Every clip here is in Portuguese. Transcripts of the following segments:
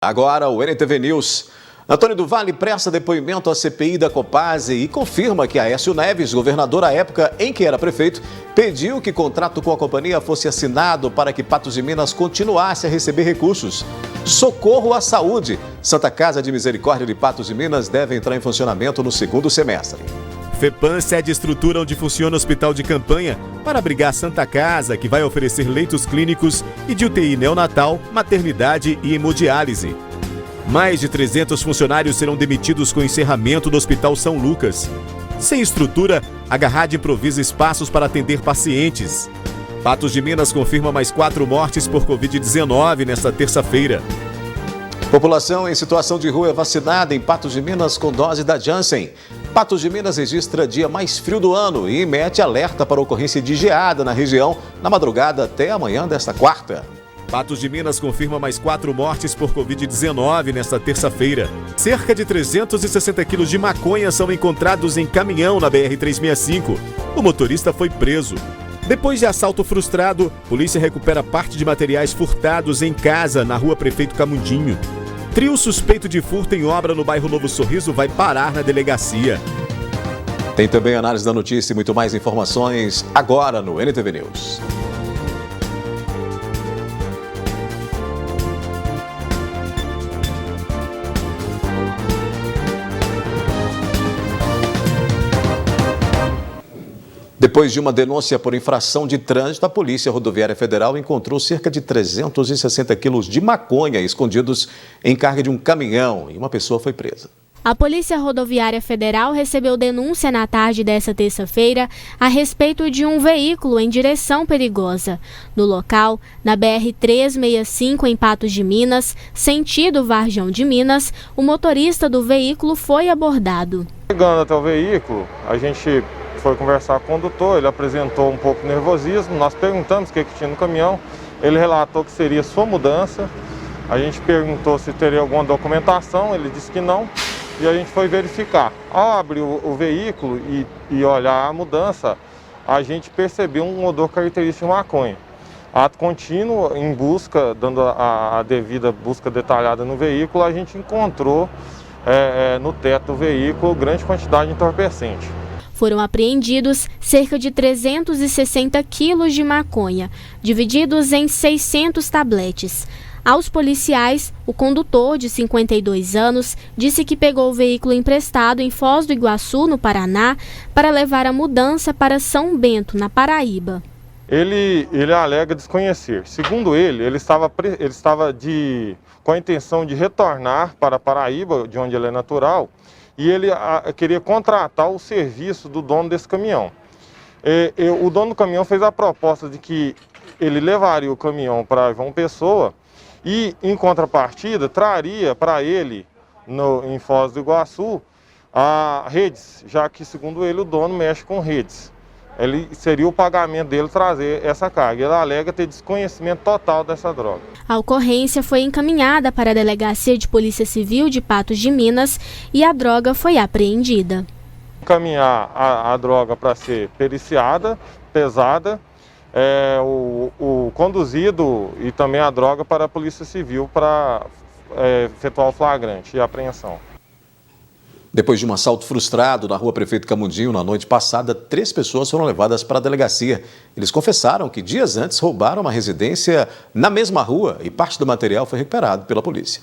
Agora o NTV News. Antônio do Vale presta depoimento à CPI da Copasa e confirma que Aécio Neves, governador à época em que era prefeito, pediu que contrato com a companhia fosse assinado para que Patos de Minas continuasse a receber recursos. Socorro à saúde. Santa Casa de Misericórdia de Patos de Minas deve entrar em funcionamento no segundo semestre. FEPAM cede estrutura onde funciona o hospital de campanha para abrigar Santa Casa, que vai oferecer leitos clínicos e de UTI neonatal, maternidade e hemodiálise. Mais de 300 funcionários serão demitidos com o encerramento do Hospital São Lucas. Sem estrutura, a Garrad improvisa espaços para atender pacientes. Patos de Minas confirma mais 4 mortes por Covid-19 nesta terça-feira. População em situação de rua é vacinada em Patos de Minas com dose da Janssen. Patos de Minas registra dia mais frio do ano e emite alerta para ocorrência de geada na região na madrugada até amanhã desta quarta. Patos de Minas confirma mais 4 mortes por Covid-19 nesta terça-feira. Cerca de 360 quilos de maconha são encontrados em caminhão na BR-365. O motorista foi preso. Depois de assalto frustrado, polícia recupera parte de materiais furtados em casa na rua Prefeito Camundinho. Trio suspeito de furto em obra no bairro Novo Sorriso vai parar na delegacia. Tem também análise da notícia e muito mais informações agora no NTV News. Depois de uma denúncia por infração de trânsito, a Polícia Rodoviária Federal encontrou cerca de 360 quilos de maconha escondidos em carga de um caminhão e uma pessoa foi presa. A Polícia Rodoviária Federal recebeu denúncia na tarde desta terça-feira a respeito de um veículo em direção perigosa. No local, na BR-365 em Patos de Minas, sentido Varjão de Minas, o motorista do veículo foi abordado. Chegando até o veículo, a gente foi conversar com o condutor, ele apresentou um pouco de nervosismo, nós perguntamos o que tinha no caminhão, ele relatou que seria sua mudança, a gente perguntou se teria alguma documentação, ele disse que não, e a gente foi verificar. Ao abrir o veículo e olhar a mudança, a gente percebeu um odor característico de maconha. Ato contínuo, em busca, dando a devida busca detalhada no veículo, a gente encontrou no teto do veículo grande quantidade de entorpecente. Foram apreendidos cerca de 360 quilos de maconha, divididos em 600 tabletes. Aos policiais, o condutor, de 52 anos, disse que pegou o veículo emprestado em Foz do Iguaçu, no Paraná, para levar a mudança para São Bento, na Paraíba. Ele alega desconhecer. Segundo ele estava com a intenção de retornar para a Paraíba, de onde ele é natural, e ele queria contratar o serviço do dono desse caminhão. O dono do caminhão fez a proposta de que ele levaria o caminhão para João Pessoa e, em contrapartida, traria para ele, em Foz do Iguaçu, redes, já que, segundo ele, o dono mexe com redes. Seria o pagamento dele trazer essa carga. Ele alega ter desconhecimento total dessa droga. A ocorrência foi encaminhada para a Delegacia de Polícia Civil de Patos de Minas e a droga foi apreendida. Encaminhar a droga para ser periciada, pesada, o conduzido e também a droga para a Polícia Civil para efetuar o flagrante e a apreensão. Depois de um assalto frustrado na rua Prefeito Camundinho na noite passada, 3 pessoas foram levadas para a delegacia. Eles confessaram que dias antes roubaram uma residência na mesma rua e parte do material foi recuperado pela polícia.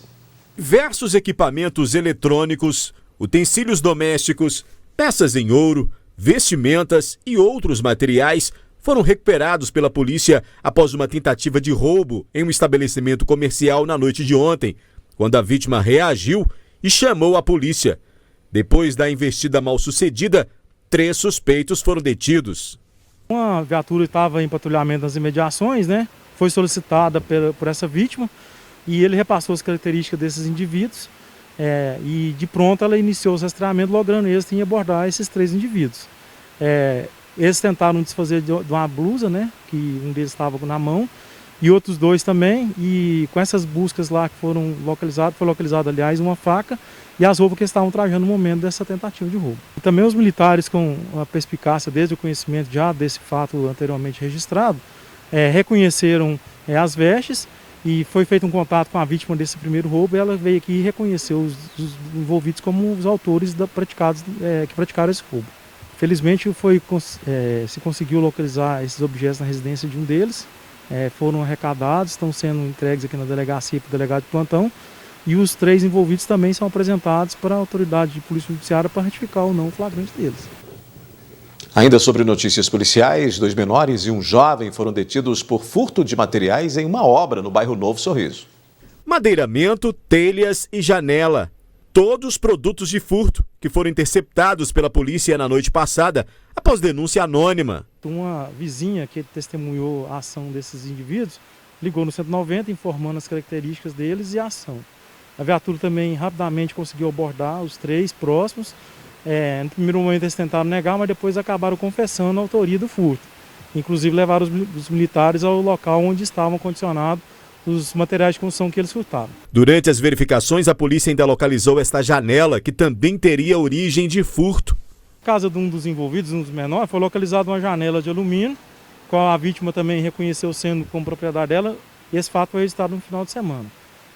Diversos equipamentos eletrônicos, utensílios domésticos, peças em ouro, vestimentas e outros materiais foram recuperados pela polícia após uma tentativa de roubo em um estabelecimento comercial na noite de ontem, quando a vítima reagiu e chamou a polícia. Depois da investida mal sucedida, 3 suspeitos foram detidos. Uma viatura estava em patrulhamento nas imediações, né? Foi solicitada por essa vítima e ele repassou as características desses indivíduos e de pronto ela iniciou os rastreamentos, logrando êxito em abordar esses 3 indivíduos. Eles tentaram desfazer de uma blusa, né? Que um deles estava na mão, e outros 2 também, e com essas buscas lá que foram localizadas, foi localizada, aliás, uma faca e as roupas que eles estavam trajando no momento dessa tentativa de roubo. E também os militares, com a perspicácia desde o conhecimento já desse fato anteriormente registrado, reconheceram as vestes E foi feito um contato com a vítima desse primeiro roubo e ela veio aqui e reconheceu os envolvidos como os autores que praticaram esse roubo. Felizmente se conseguiu localizar esses objetos na residência de um deles, foram arrecadados, estão sendo entregues aqui na delegacia para o delegado de plantão, e os 3 envolvidos também são apresentados para a autoridade de polícia judiciária para retificar ou não o flagrante deles. Ainda sobre notícias policiais, 2 menores e um jovem foram detidos por furto de materiais em uma obra no bairro Novo Sorriso. Madeiramento, telhas e janela. Todos produtos de furto que foram interceptados pela polícia na noite passada após denúncia anônima. Uma vizinha que testemunhou a ação desses indivíduos ligou no 190 informando as características deles e a ação. A viatura também rapidamente conseguiu abordar os 3 próximos. No primeiro momento eles tentaram negar, mas depois acabaram confessando a autoria do furto. Inclusive levaram os militares ao local onde estavam condicionados os materiais de construção que eles furtaram. Durante as verificações, a polícia ainda localizou esta janela, que também teria origem de furto. Na casa de um dos envolvidos, um dos menores, foi localizada uma janela de alumínio, qual a vítima também reconheceu sendo como propriedade dela, e esse fato foi registrado no final de semana.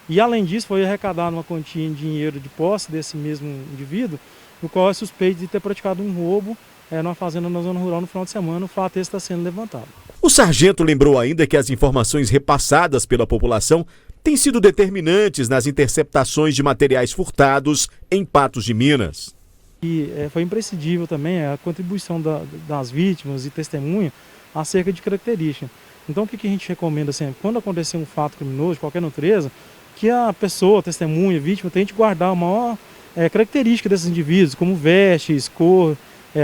E além disso, foi arrecadada uma quantia em dinheiro de posse desse mesmo indivíduo, no qual é suspeito de ter praticado um roubo numa fazenda na zona rural no final de semana. O fato esse está sendo levantado. O sargento lembrou ainda que as informações repassadas pela população têm sido determinantes nas interceptações de materiais furtados em Patos de Minas. E foi imprescindível também a contribuição das vítimas e testemunhas acerca de características. Então o que a gente recomenda sempre? Quando acontecer um fato criminoso de qualquer natureza, que a pessoa, a testemunha, a vítima, tente guardar a maior característica desses indivíduos, como vestes, cor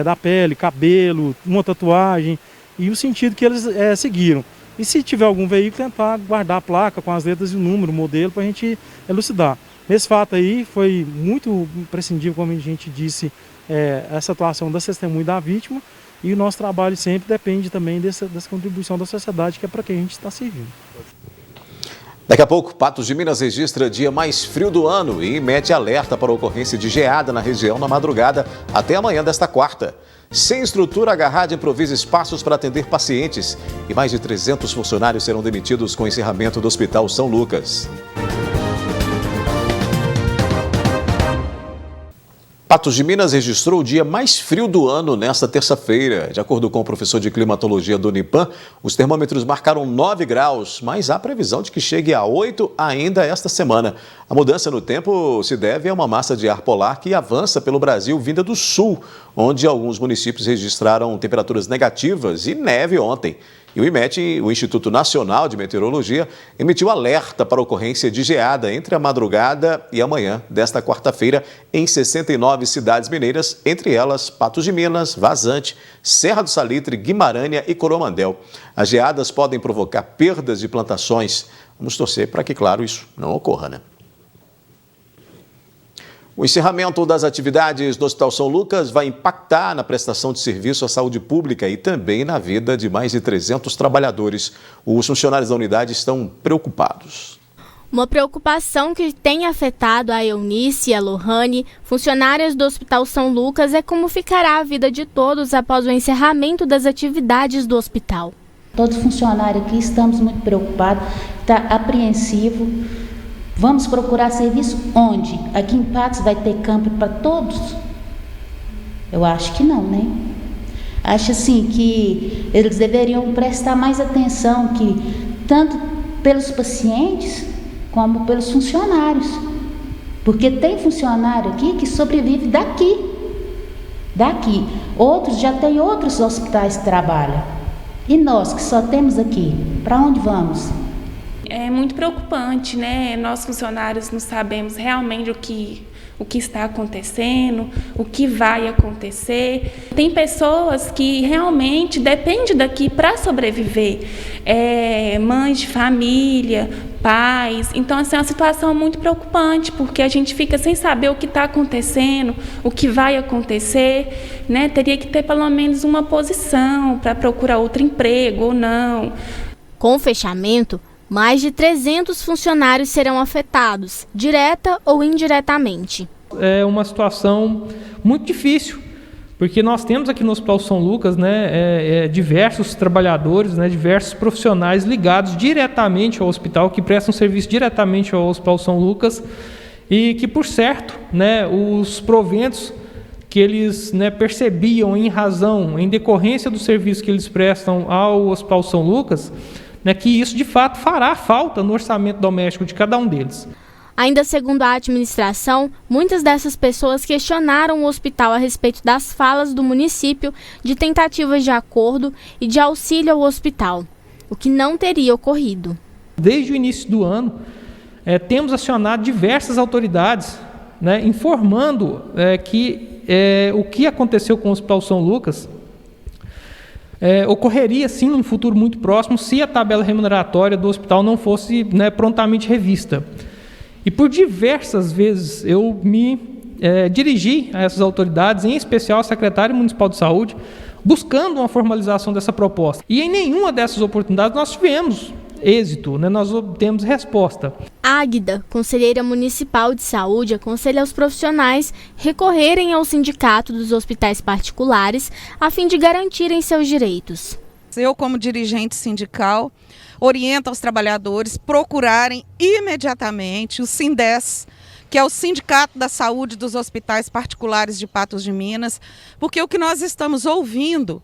da pele, cabelo, uma tatuagem e o sentido que eles seguiram. E se tiver algum veículo, tentar guardar a placa com as letras e o número, o modelo, para a gente elucidar. Nesse fato aí, foi muito imprescindível, como a gente disse, essa atuação da testemunha e da vítima, e o nosso trabalho sempre depende também dessa contribuição da sociedade, que é para quem a gente está servindo. Daqui a pouco, Patos de Minas registra dia mais frio do ano e mete alerta para a ocorrência de geada na região na madrugada até amanhã desta quarta. Sem estrutura, a Garrad improvisa espaços para atender pacientes e mais de 300 funcionários serão demitidos com o encerramento do Hospital São Lucas. Patos de Minas registrou o dia mais frio do ano nesta terça-feira. De acordo com o professor de climatologia do Unipam, os termômetros marcaram 9 graus, mas há previsão de que chegue a 8 ainda esta semana. A mudança no tempo se deve a uma massa de ar polar que avança pelo Brasil vinda do sul, onde alguns municípios registraram temperaturas negativas e neve ontem. E o IMET, o Instituto Nacional de Meteorologia, emitiu alerta para a ocorrência de geada entre a madrugada e amanhã desta quarta-feira em 69 cidades mineiras, entre elas Patos de Minas, Vazante, Serra do Salitre, Guimarães e Coromandel. As geadas podem provocar perdas de plantações. Vamos torcer para que, claro, isso não ocorra, né? O encerramento das atividades do Hospital São Lucas vai impactar na prestação de serviço à saúde pública e também na vida de mais de 300 trabalhadores. Os funcionários da unidade estão preocupados. Uma preocupação que tem afetado a Eunice e a Lohane, funcionárias do Hospital São Lucas, é como ficará a vida de todos após o encerramento das atividades do hospital. Todos os funcionários aqui estamos muito preocupados, está apreensivo. Vamos procurar serviço onde? Aqui em Patos vai ter campo para todos? Eu acho que não, né? Acho assim que eles deveriam prestar mais atenção, que tanto pelos pacientes como pelos funcionários. Porque tem funcionário aqui que sobrevive daqui. Outros já tem outros hospitais que trabalham. E nós que só temos aqui, para onde vamos? É muito preocupante, né? Nós funcionários não sabemos realmente o que está acontecendo, o que vai acontecer. Tem pessoas que realmente dependem daqui para sobreviver, mães de família, pais. Então, assim, é uma situação muito preocupante, porque a gente fica sem saber o que está acontecendo, o que vai acontecer, né? Teria que ter pelo menos uma posição para procurar outro emprego ou não. Com o fechamento, mais de 300 funcionários serão afetados, direta ou indiretamente. É uma situação muito difícil porque nós temos aqui no Hospital São Lucas, né, diversos trabalhadores, né, diversos profissionais ligados diretamente ao hospital, que prestam serviço diretamente ao Hospital São Lucas, e que, por certo, né, os proventos que eles, né, percebiam em decorrência do serviço que eles prestam ao Hospital São Lucas, né, que isso de fato fará falta no orçamento doméstico de cada um deles. Ainda segundo a administração, muitas dessas pessoas questionaram o hospital a respeito das falas do município de tentativas de acordo e de auxílio ao hospital, o que não teria ocorrido. Desde o início do ano, temos acionado diversas autoridades, né, informando que o que aconteceu com o Hospital São Lucas ocorreria sim num futuro muito próximo se a tabela remuneratória do hospital não fosse, né, prontamente revista. E por diversas vezes eu me dirigi a essas autoridades, em especial ao secretário municipal de saúde, buscando uma formalização dessa proposta. E em nenhuma dessas oportunidades nós tivemos êxito, né? Nós obtemos resposta. Águida, conselheira municipal de saúde, aconselha aos profissionais recorrerem ao sindicato dos hospitais particulares a fim de garantirem seus direitos. Eu, como dirigente sindical, oriento aos trabalhadores procurarem imediatamente o SINDES, que é o Sindicato da Saúde dos Hospitais Particulares de Patos de Minas, porque o que nós estamos ouvindo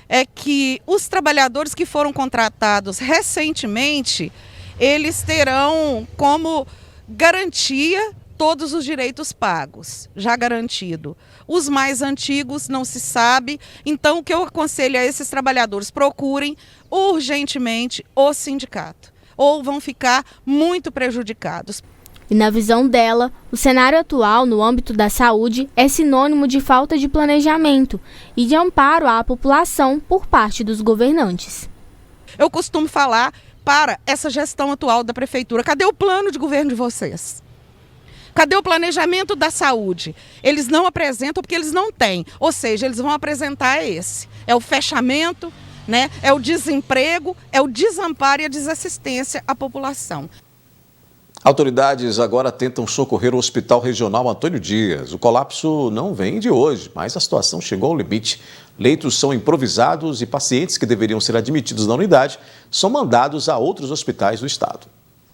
é que os trabalhadores que foram contratados recentemente, eles terão como garantia todos os direitos pagos, já garantido. Os mais antigos não se sabe, então o que eu aconselho a esses trabalhadores, procurem urgentemente o sindicato, ou vão ficar muito prejudicados. E na visão dela, o cenário atual no âmbito da saúde é sinônimo de falta de planejamento e de amparo à população por parte dos governantes. Eu costumo falar para essa gestão atual da prefeitura, cadê o plano de governo de vocês? Cadê o planejamento da saúde? Eles não apresentam porque eles não têm, ou seja, eles vão apresentar esse. É o fechamento, né? É o desemprego, é o desamparo e a desassistência à população. Autoridades agora tentam socorrer o Hospital Regional Antônio Dias. O colapso não vem de hoje, mas a situação chegou ao limite. Leitos são improvisados e pacientes que deveriam ser admitidos na unidade são mandados a outros hospitais do estado.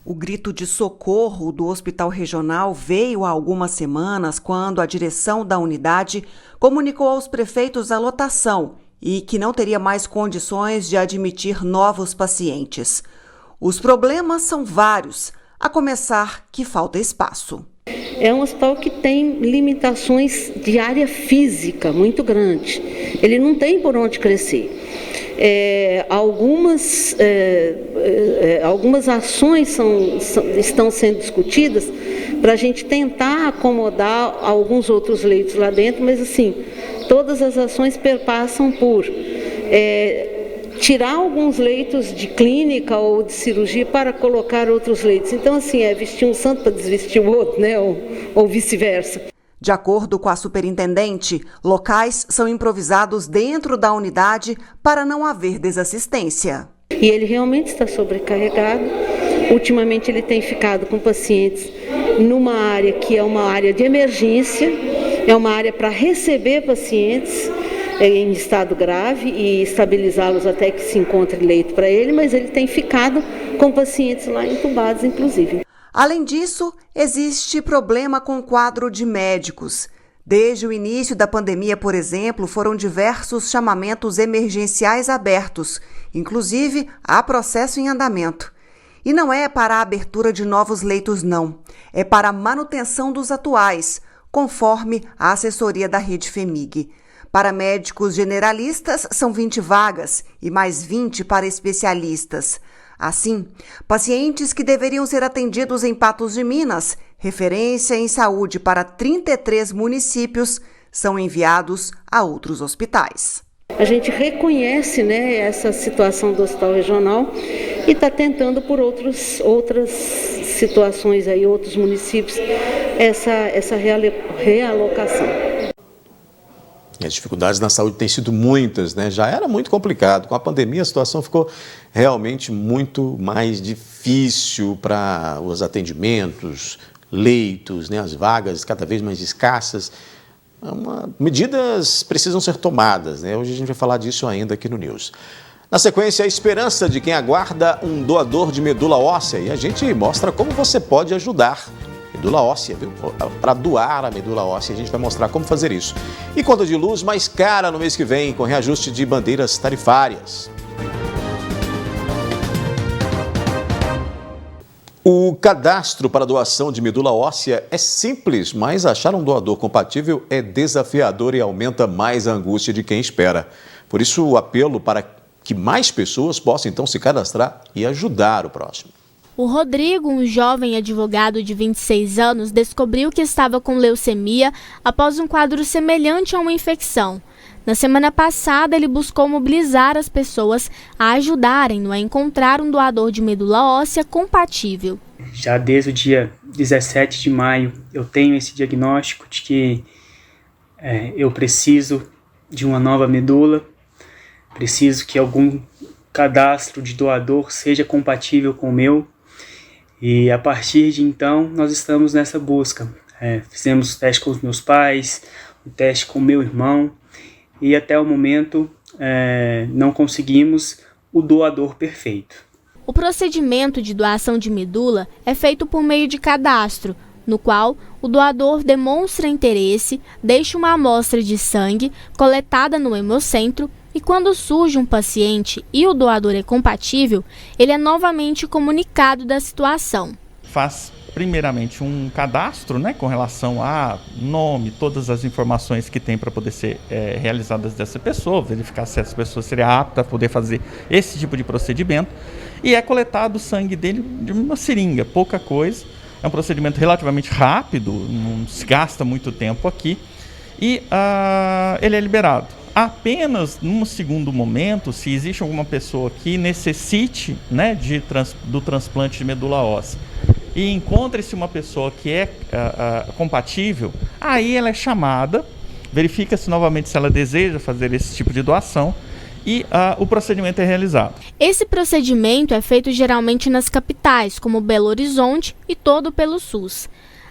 O grito de socorro do Hospital Regional veio há algumas semanas quando a direção da unidade comunicou aos prefeitos a lotação e que não teria mais condições de admitir novos pacientes. Os problemas são vários, a começar que falta espaço. É um hospital que tem limitações de área física muito grande. Ele não tem por onde crescer. Algumas ações estão sendo discutidas para a gente tentar acomodar alguns outros leitos lá dentro, mas assim, todas as ações perpassam por tirar alguns leitos de clínica ou de cirurgia para colocar outros leitos. Então, assim, vestir um santo para desvestir o outro, né? Ou vice-versa. De acordo com a superintendente, locais são improvisados dentro da unidade para não haver desassistência. E ele realmente está sobrecarregado. Ultimamente ele tem ficado com pacientes numa área que é uma área de emergência, é uma área para receber pacientes em estado grave e estabilizá-los até que se encontre leito para ele, mas ele tem ficado com pacientes lá entubados, inclusive. Além disso, existe problema com o quadro de médicos. Desde o início da pandemia, por exemplo, foram diversos chamamentos emergenciais abertos, inclusive há processo em andamento. E não é para a abertura de novos leitos, não. É para a manutenção dos atuais, conforme a assessoria da Rede FEMIG. Para médicos generalistas, são 20 vagas e mais 20 para especialistas. Assim, pacientes que deveriam ser atendidos em Patos de Minas, referência em saúde para 33 municípios, são enviados a outros hospitais. A gente reconhece, né, essa situação do Hospital Regional e está tentando por outras situações aí, outros municípios, essa realocação. As dificuldades na saúde têm sido muitas, né? Já era muito complicado. Com a pandemia, a situação ficou realmente muito mais difícil para os atendimentos, leitos, né? As vagas cada vez mais escassas. medidas precisam ser tomadas, né? Hoje a gente vai falar disso ainda aqui no News. Na sequência, a esperança de quem aguarda um doador de medula óssea. E a gente mostra como você pode ajudar. Medula óssea, viu? Para doar a medula óssea, a gente vai mostrar como fazer isso. E conta de luz mais cara no mês que vem, com reajuste de bandeiras tarifárias. O cadastro para doação de medula óssea é simples, mas achar um doador compatível é desafiador e aumenta mais a angústia de quem espera. Por isso, o apelo para que mais pessoas possam então se cadastrar e ajudar o próximo. O Rodrigo, um jovem advogado de 26 anos, descobriu que estava com leucemia após um quadro semelhante a uma infecção. Na semana passada, ele buscou mobilizar as pessoas a ajudarem-no a encontrar um doador de medula óssea compatível. Já desde o dia 17 de maio, eu tenho esse diagnóstico de que eu preciso de uma nova medula, preciso que algum cadastro de doador seja compatível com o meu. E a partir de então, nós estamos nessa busca. Fizemos o teste com os meus pais, o teste com o meu irmão, e até o momento não conseguimos o doador perfeito. O procedimento de doação de medula é feito por meio de cadastro, no qual o doador demonstra interesse, deixa uma amostra de sangue coletada no hemocentro e quando surge um paciente e o doador é compatível, ele é novamente comunicado da situação. Faz primeiramente um cadastro, né, com relação a nome, todas as informações que tem para poder ser realizadas dessa pessoa, verificar se essa pessoa seria apta a poder fazer esse tipo de procedimento, e é coletado o sangue dele de uma seringa, pouca coisa, é um procedimento relativamente rápido, não se gasta muito tempo aqui, e ele é liberado. Apenas num segundo momento, se existe alguma pessoa que necessite, né, do transplante de medula óssea e encontre-se uma pessoa que é compatível, aí ela é chamada, verifica-se novamente se ela deseja fazer esse tipo de doação e o procedimento é realizado. Esse procedimento é feito geralmente nas capitais, como Belo Horizonte e todo pelo SUS.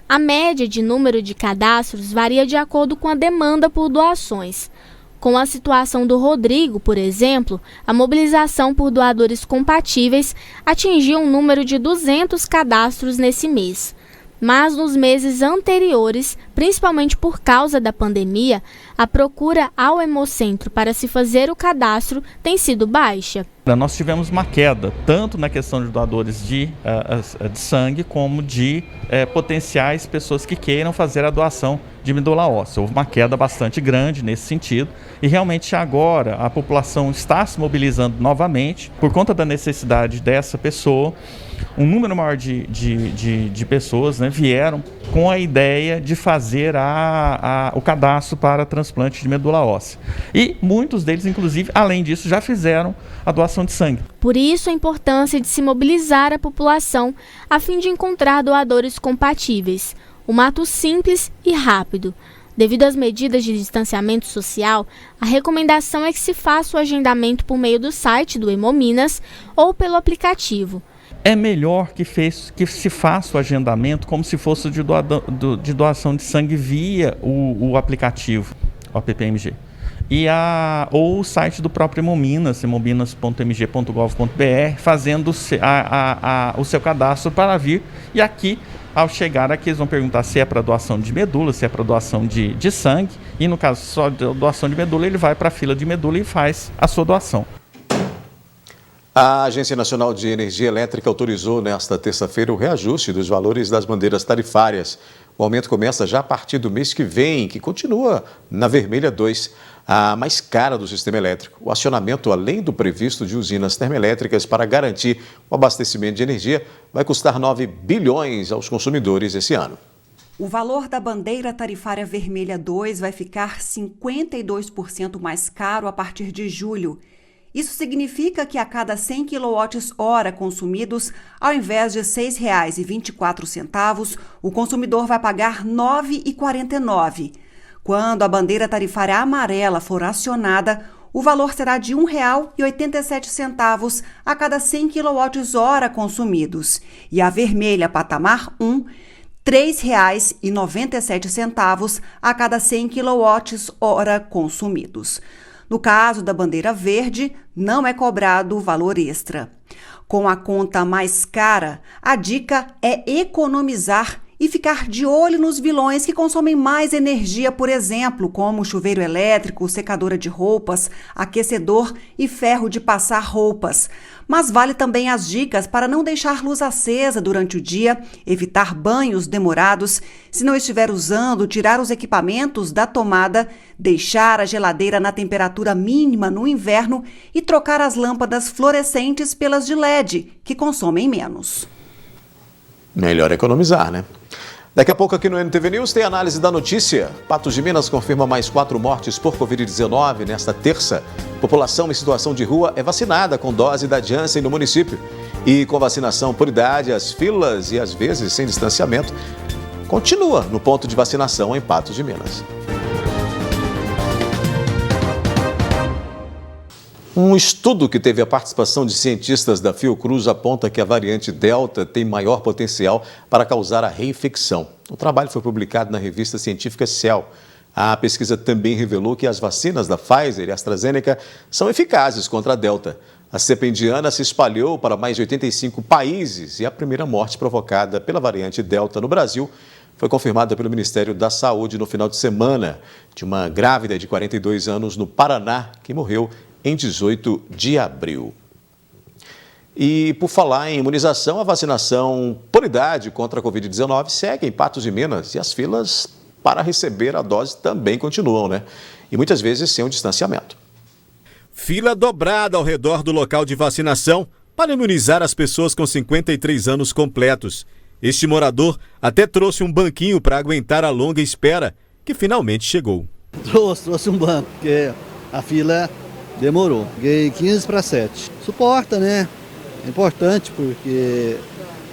A média de número de cadastros varia de acordo com a demanda por doações. Com a situação do Rodrigo, por exemplo, a mobilização por doadores compatíveis atingiu um número de 200 cadastros nesse mês. Mas nos meses anteriores, principalmente por causa da pandemia, a procura ao hemocentro para se fazer o cadastro tem sido baixa. Nós tivemos uma queda, tanto na questão de doadores de sangue, como de potenciais pessoas que queiram fazer a doação de medula óssea. Houve uma queda bastante grande nesse sentido e realmente agora a população está se mobilizando novamente por conta da necessidade dessa pessoa. Um número maior de pessoas, né, vieram com a ideia de fazer o cadastro para transplante de medula óssea. E muitos deles, inclusive, além disso, já fizeram a doação de sangue. Por isso, a importância de se mobilizar a população a fim de encontrar doadores compatíveis. Um ato simples e rápido. Devido às medidas de distanciamento social, a recomendação é que se faça o agendamento por meio do site do Hemominas ou pelo aplicativo. É melhor que se faça o agendamento como se fosse de doação de sangue via o aplicativo, o AppMG. Ou o site do próprio Hemominas, hemominas.mg.gov.br, fazendo o seu cadastro para vir. E aqui, ao chegar aqui, eles vão perguntar se é para doação de medula, se é para doação de sangue. E no caso só de doação de medula, ele vai para a fila de medula e faz a sua doação. A Agência Nacional de Energia Elétrica autorizou nesta terça-feira o reajuste dos valores das bandeiras tarifárias. O aumento começa já a partir do mês que vem, que continua na vermelha 2, a mais cara do sistema elétrico. O acionamento, além do previsto de usinas termoelétricas para garantir o abastecimento de energia, vai custar 9 bilhões aos consumidores esse ano. O valor da bandeira tarifária vermelha 2 vai ficar 52% mais caro a partir de julho. Isso significa que a cada 100 kWh consumidos, ao invés de R$ 6,24, o consumidor vai pagar R$ 9,49. Quando a bandeira tarifária amarela for acionada, o valor será de R$ 1,87 a cada 100 kWh consumidos. E a vermelha patamar 1 R$ 3,97 a cada 100 kWh consumidos. No caso da bandeira verde, não é cobrado valor extra. Com a conta mais cara, a dica é economizar e ficar de olho nos vilões que consomem mais energia, por exemplo, como chuveiro elétrico, secadora de roupas, aquecedor e ferro de passar roupas. Mas vale também as dicas para não deixar luz acesa durante o dia, evitar banhos demorados, se não estiver usando, tirar os equipamentos da tomada, deixar a geladeira na temperatura mínima no inverno e trocar as lâmpadas fluorescentes pelas de LED, que consomem menos. Melhor economizar, né? Daqui a pouco aqui no NTV News tem análise da notícia. Patos de Minas confirma mais 4 mortes por Covid-19 nesta terça. População em situação de rua é vacinada com dose da Janssen no município. E com vacinação por idade, as filas e às vezes sem distanciamento continua no ponto de vacinação em Patos de Minas. Um estudo que teve a participação de cientistas da Fiocruz aponta que a variante Delta tem maior potencial para causar a reinfecção. O trabalho foi publicado na revista científica Cell. A pesquisa também revelou que as vacinas da Pfizer e AstraZeneca são eficazes contra a Delta. A cepa indiana se espalhou para mais de 85 países e a primeira morte provocada pela variante Delta no Brasil foi confirmada pelo Ministério da Saúde no final de semana, de uma grávida de 42 anos no Paraná, que morreu em 18 de abril. E por falar em imunização, a vacinação por idade contra a Covid-19 segue em Patos de Minas e as filas para receber a dose também continuam, né? E muitas vezes sem um distanciamento. Fila dobrada ao redor do local de vacinação para imunizar as pessoas com 53 anos completos. Este morador até trouxe um banquinho para aguentar a longa espera, que finalmente chegou. Trouxe um banco, porque a fila demorou. Peguei 15 para 7. Suporta, né? É importante porque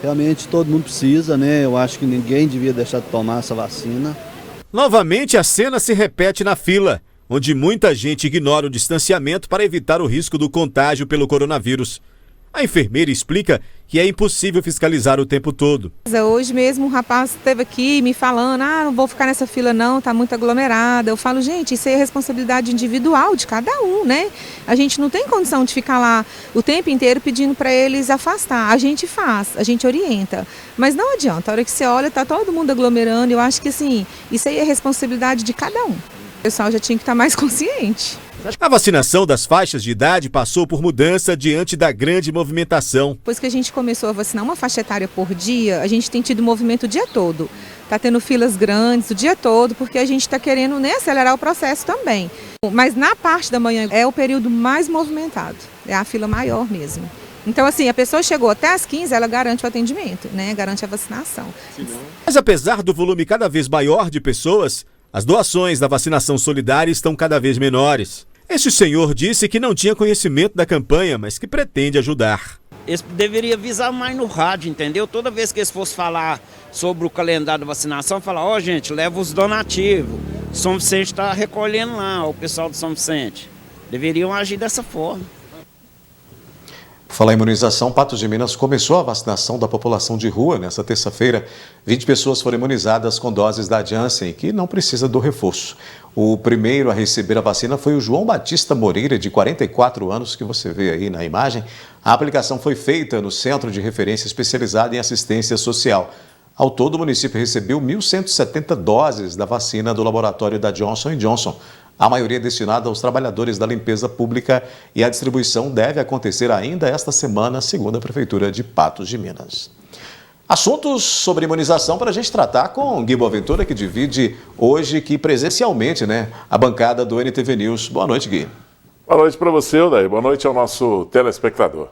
realmente todo mundo precisa, né? Eu acho que ninguém devia deixar de tomar essa vacina. Novamente a cena se repete na fila, onde muita gente ignora o distanciamento para evitar o risco do contágio pelo coronavírus. A enfermeira explica que é impossível fiscalizar o tempo todo. Hoje mesmo um rapaz esteve aqui me falando, não vou ficar nessa fila não, tá muito aglomerada. Eu falo, gente, isso é responsabilidade individual de cada um, né? A gente não tem condição de ficar lá o tempo inteiro pedindo para eles afastar. A gente faz, a gente orienta. Mas não adianta, a hora que você olha, tá todo mundo aglomerando. Eu acho que assim, isso aí é responsabilidade de cada um. O pessoal já tinha que estar mais consciente. A vacinação das faixas de idade passou por mudança diante da grande movimentação. Depois que a gente começou a vacinar uma faixa etária por dia, a gente tem tido movimento o dia todo. Está tendo filas grandes o dia todo, porque a gente está querendo, né, acelerar o processo também. Mas na parte da manhã é o período mais movimentado, é a fila maior mesmo. Então, assim, a pessoa chegou até às 15, ela garante o atendimento, né, garante a vacinação. Mas apesar do volume cada vez maior de pessoas, as doações da vacinação solidária estão cada vez menores. Este senhor disse que não tinha conhecimento da campanha, mas que pretende ajudar. Eles deveriam avisar mais no rádio, entendeu? Toda vez que eles fossem falar sobre o calendário da vacinação, falar, gente, leva os donativos. São Vicente está recolhendo lá, o pessoal do São Vicente. Deveriam agir dessa forma. Por falar em imunização, Patos de Minas começou a vacinação da população de rua nesta terça-feira. 20 pessoas foram imunizadas com doses da Janssen, que não precisa do reforço. O primeiro a receber a vacina foi o João Batista Moreira, de 44 anos, que você vê aí na imagem. A aplicação foi feita no Centro de Referência Especializado em Assistência Social. Ao todo, o município recebeu 1.170 doses da vacina do laboratório da Johnson & Johnson. A maioria é destinada aos trabalhadores da limpeza pública e a distribuição deve acontecer ainda esta semana, segundo a Prefeitura de Patos de Minas. Assuntos sobre imunização para a gente tratar com Gui Boaventura, que divide hoje aqui presencialmente, né, a bancada do NTV News. Boa noite, Gui. Boa noite para você, Odair. Boa noite ao nosso telespectador.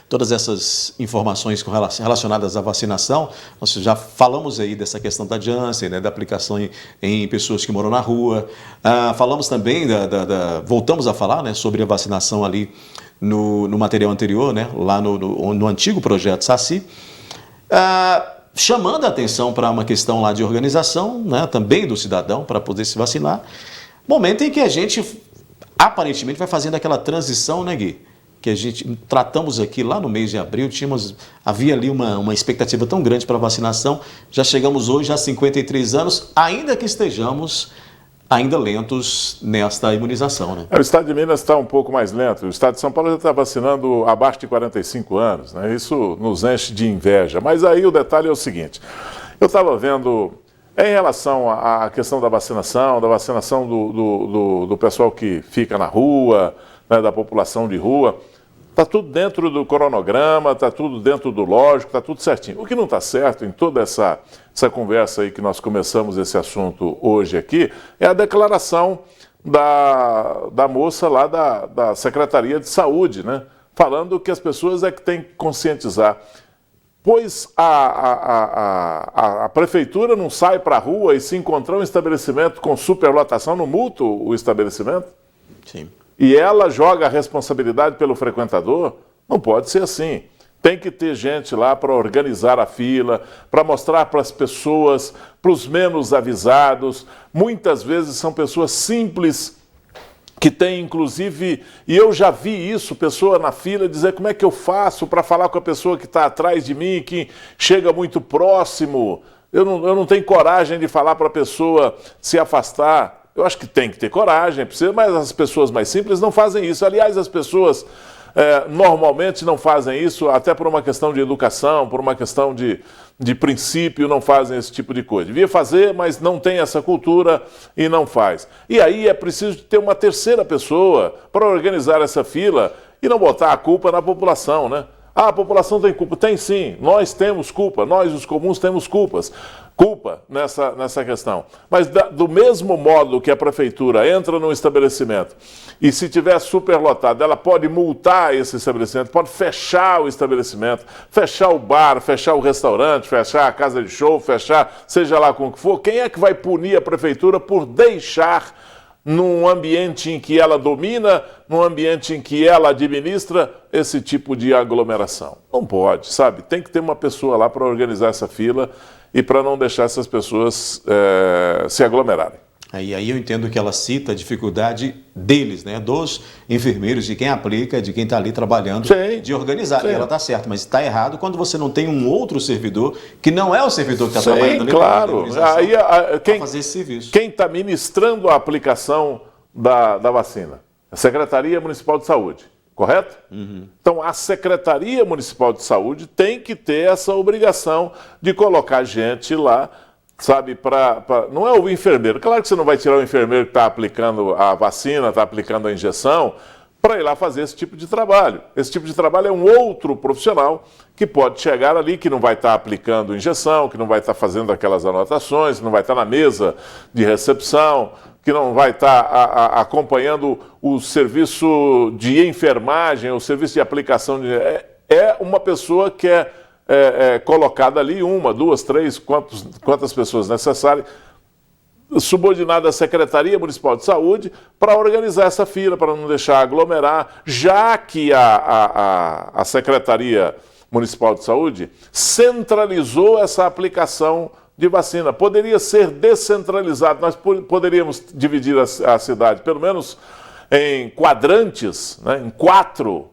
Todas essas informações relacionadas à vacinação, nós já falamos aí dessa questão da Janssen, né, da aplicação em pessoas que moram na rua. Falamos também, voltamos a falar, né, sobre a vacinação ali no material anterior, né, lá no antigo projeto Saci. Chamando a atenção para uma questão lá de organização, né, também do cidadão, para poder se vacinar. Momento em que a gente, aparentemente, vai fazendo aquela transição, né, Gui? que a gente tratamos aqui lá no mês de abril, havia ali uma expectativa tão grande para a vacinação, já chegamos hoje a 53 anos, ainda que estejamos ainda lentos nesta imunização, né? O estado de Minas está um pouco mais lento, o estado de São Paulo já está vacinando abaixo de 45 anos, né? Isso nos enche de inveja, mas aí o detalhe é o seguinte, eu estava vendo, em relação à questão da vacinação do pessoal que fica na rua, né, da população de rua, está tudo dentro do cronograma, está tudo dentro do lógico, está tudo certinho. O que não está certo em toda essa conversa aí que nós começamos esse assunto hoje aqui, é a declaração da moça lá da Secretaria de Saúde, né, falando que as pessoas é que têm que conscientizar. Pois a prefeitura não sai para a rua e se encontrar um estabelecimento com superlotação, não multa o estabelecimento? Sim. E ela joga a responsabilidade pelo frequentador? Não pode ser assim. Tem que ter gente lá para organizar a fila, para mostrar para as pessoas, para os menos avisados. Muitas vezes são pessoas simples, que tem inclusive, e eu já vi isso, pessoa na fila dizer como é que eu faço para falar com a pessoa que está atrás de mim, que chega muito próximo. Eu não tenho coragem de falar para a pessoa se afastar. Eu acho que tem que ter coragem, mas as pessoas mais simples não fazem isso. Aliás, as pessoas normalmente não fazem isso, até por uma questão de educação, por uma questão de princípio, não fazem esse tipo de coisa. Devia fazer, mas não tem essa cultura e não faz. E aí é preciso ter uma terceira pessoa para organizar essa fila e não botar a culpa na população, né? Ah, a população tem culpa. Tem sim, nós temos culpa, nós os comuns temos culpa nessa questão. Mas do mesmo modo que a prefeitura entra num estabelecimento e se tiver superlotado, ela pode multar esse estabelecimento, pode fechar o estabelecimento, fechar o bar, fechar o restaurante, fechar a casa de show, fechar seja lá com o que for. Quem é que vai punir a prefeitura por deixar num ambiente em que ela domina, num ambiente em que ela administra esse tipo de aglomeração? Não pode, sabe? Tem que ter uma pessoa lá para organizar essa fila e para não deixar essas pessoas se aglomerarem. Aí eu entendo que ela cita a dificuldade deles, né? Dos enfermeiros, de quem aplica, de quem está ali trabalhando, sim, de organizar. Sim. E ela está certa, mas está errado quando você não tem um outro servidor que não é o servidor que está trabalhando ali. Claro, aí quem fazer esse serviço. Quem está ministrando a aplicação da vacina? A Secretaria Municipal de Saúde, correto? Uhum. Então a Secretaria Municipal de Saúde tem que ter essa obrigação de colocar gente lá, sabe, não é o enfermeiro. Claro que você não vai tirar o enfermeiro que está aplicando a vacina, está aplicando a injeção, para ir lá fazer esse tipo de trabalho. Esse tipo de trabalho é um outro profissional que pode chegar ali, que não vai estar aplicando injeção, que não vai estar fazendo aquelas anotações, que não vai estar na mesa de recepção, que não vai estar acompanhando o serviço de enfermagem, o serviço de aplicação de... É uma pessoa que é colocada ali, uma, duas, três, quantas pessoas necessárias, subordinada à Secretaria Municipal de Saúde, para organizar essa fila, para não deixar aglomerar, já que a Secretaria Municipal de Saúde centralizou essa aplicação de vacina. Poderia ser descentralizado, nós poderíamos dividir a cidade, pelo menos em quadrantes, né, em 4